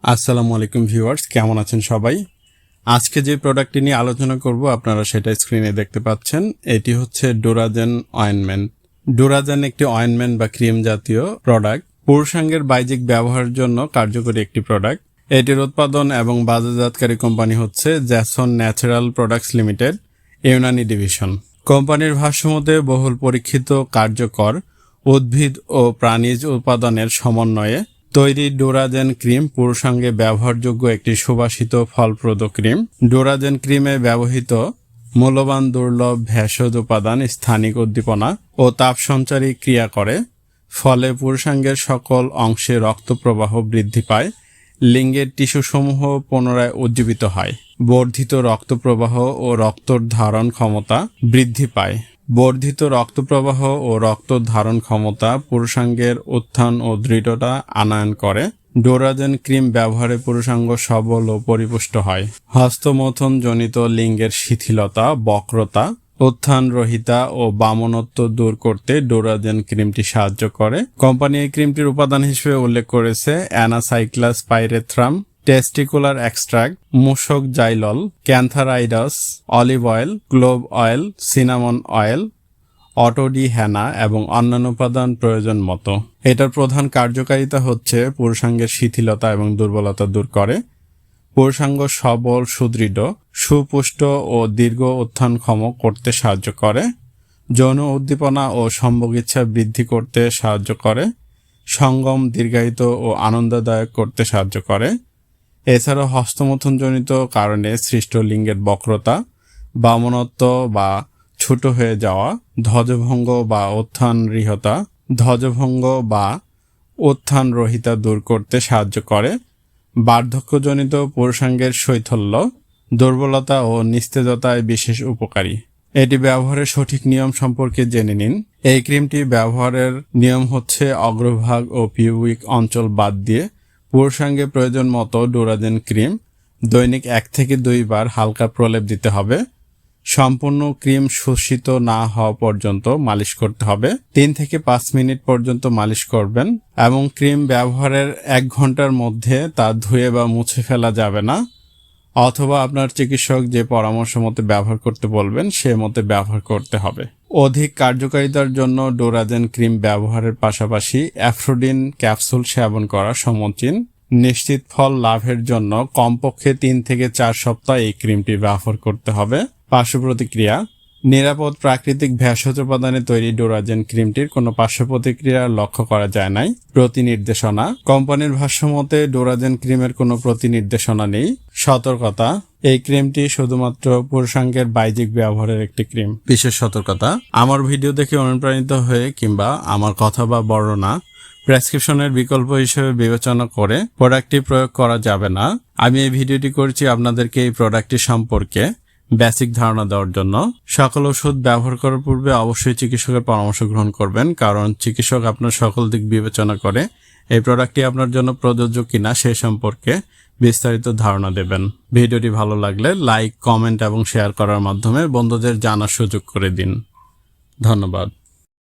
আসসালামু আলাইকুম ভিউয়ার্স, কেমন আছেন সবাই? আজকে যে প্রোডাক্টটি নিয়ে আলোচনা করব আপনারা সেটা স্ক্রিনে দেখতে পাচ্ছেন। এটি হচ্ছে ডোরাজেন অয়েনমেন্ট। ডোরাজেন একটি অয়েনমেন্ট বা ক্রিম জাতীয় প্রোডাক্ট। পুরুষাঙ্গের বাহ্যিক ব্যবহারের জন্য কার্যকরী একটি প্রোডাক্ট। এটির উৎপাদন এবং বাজারজাতকারী কোম্পানি হচ্ছে Jason natural products limited, Unani division. কোম্পানির ভাষ্যমতে বহুল পরীক্ষিত কার্যকর উদ্ভিদ ও প্রাণীজ উপাদানের সমন্বয়ে তৈরি ডোরাজেন ক্রিম পুরুষাঙ্গে ব্যবহারযোগ্য একটি সুবাসিত ফলপ্রদ ক্রিম। ডোরাজেন ক্রিমে ব্যবহৃত মূল্যবান দুর্লভ ভেষজ উপাদান স্থানিক উদ্দীপনা ও তাপ সঞ্চারী ক্রিয়া করে, ফলে পুরুষাঙ্গের সকল অংশে রক্ত প্রবাহ বৃদ্ধি পায়, লিঙ্গের টিস্যুসমূহ পুনরায় উজ্জীবিত হয়, বর্ধিত রক্ত প্রবাহ ও রক্ত ধারণ ক্ষমতা বৃদ্ধি পায়। বর্ধিত রক্ত প্রবাহ ও রক্ত ধারণ ক্ষমতা পুরুষাঙ্গের উত্থান ও দৃঢ়তা আনয়ন করে। ডোরাজেন ক্রিম ব্যবহারে পুরুষাঙ্গ সবল ও পরিপুষ্ট হয়। হস্তমৈথুন জনিত লিঙ্গের শিথিলতা, বক্রতা, উত্থানরহিতা ও বামনত্ব দূর করতে ডোরাজেন ক্রিমটি সাহায্য করে। কোম্পানি এই ক্রিমটির উপাদান হিসেবে উল্লেখ করেছে অ্যানাসাইক্লাস পাইরেথ্রাম, testicular extract, musk xylol, cantharides, olive oil, clove oil, cinnamon oil, অটোডি হেনা এবং অন্যান্য উপাদান প্রয়োজন মতো। এটার প্রধান কার্যকারিতা হচ্ছে পুরুষাঙ্গের শিথিলতা এবং দুর্বলতা দূর করে, পুরুষাঙ্গ সবল, সুদৃঢ়, সুপুষ্ট ও দীর্ঘ উত্থানক্ষম করতে সাহায্য করে, যৌন উদ্দীপনা ও সম্ভোগিচ্ছা বৃদ্ধি করতে সাহায্য করে, সঙ্গম দীর্ঘায়িত ও আনন্দদায়ক করতে সাহায্য করে। এছাড়াও হস্তমৈথুনজনিত কারণে সৃষ্ট লিঙ্গের বক্রতা, বামনত্ব বা ছোট হয়ে যাওয়া, ধ্বজভঙ্গ বা উত্থানরহিতা, ধ্বজভঙ্গ বা উত্থানরহিতা দূর করতে সাহায্য করে। বার্ধক্যজনিত পুরুষাঙ্গের শৈথল্য, দুর্বলতা ও নিস্তেজতায় বিশেষ উপকারী। এটি ব্যবহারের সঠিক নিয়ম সম্পর্কে জেনে নিন। এই ক্রিমটি ব্যবহারের নিয়ম হচ্ছে অগ্রভাগ ও পিউবিক অঞ্চল বাদ দিয়ে পুরুষাঙ্গে প্রয়োজন মতো ডোরাজেন ক্রিম দৈনিক 1 থেকে 2 বার হালকা প্রলেপ দিতে হবে। সম্পূর্ণ ক্রিম শোষিত না হওয়া পর্যন্ত মালিশ করতে হবে। 3 থেকে 5 মিনিট পর্যন্ত মালিশ করবেন এবং ক্রিম ব্যবহারের 1 ঘন্টার মধ্যে তা ধুয়ে বা মুছে ফেলা যাবে না, অথবা আপনার চিকিৎসক যে পরামর্শ মতে ব্যবহার করতে বলবেন সে মতে ব্যবহার করতে হবে। অধিক কার্যকারিতার জন্য ডোরাজেন ক্রিম ব্যবহারের পাশাপাশি অ্যাফ্রোডিন ক্যাপসুল সেবন করা সমীচীন। নিশ্চিত ফল লাভের জন্য কমপক্ষে 3 থেকে 4 সপ্তাহ এই ক্রিমটি ব্যবহার করতে হবে। পার্শ্ব প্রতিক্রিয়া: নিরাপদ প্রাকৃতিক ভেষজ উপাদানে তৈরি ডোরাজেন ক্রিমটির কোনো পার্শ্ব প্রতিক্রিয়া লক্ষ্য করা যায় নাই। প্রতি নির্দেশনা: কোম্পানির ভাষ্যমতে ডোরাজেন ক্রিমের কোনো প্রতি নির্দেশনা নেই। সতর্কতা: এই ক্রিমটি শুধুমাত্র পুরুষাঙ্গের বাহ্যিক ব্যবহারের একটি ক্রিম। বিশেষ সতর্কতা: আমার ভিডিও দেখে অনুপ্রাণিত হয়ে কিংবা আমার কথা বা বর্ণনা প্রেসক্রিপশনের বিকল্প হিসেবে বিবেচনা করে প্রোডাক্টটি প্রয়োগ করা যাবে না। আমি এই ভিডিওটি করছি আপনাদেরকে এই প্রোডাক্টটি সম্পর্কে বেসিক ধারণা দেওয়ার জন্য। সকল ওষুধ ব্যবহার করার পূর্বে অবশ্যই চিকিৎসকের পরামর্শ গ্রহণ করবেন, কারণ চিকিৎসক আপনার সকল দিক বিবেচনা করে এই প্রোডাক্টটি আপনার জন্য প্রযোজ্য কিনা সে সম্পর্কে বিস্তারিত ধারণা দেবেন। ভিডিওটি ভালো লাগলে লাইক, কমেন্ট এবং শেয়ার করার মাধ্যমে বন্ধুদের জানার সুযোগ করে দিন। ধন্যবাদ।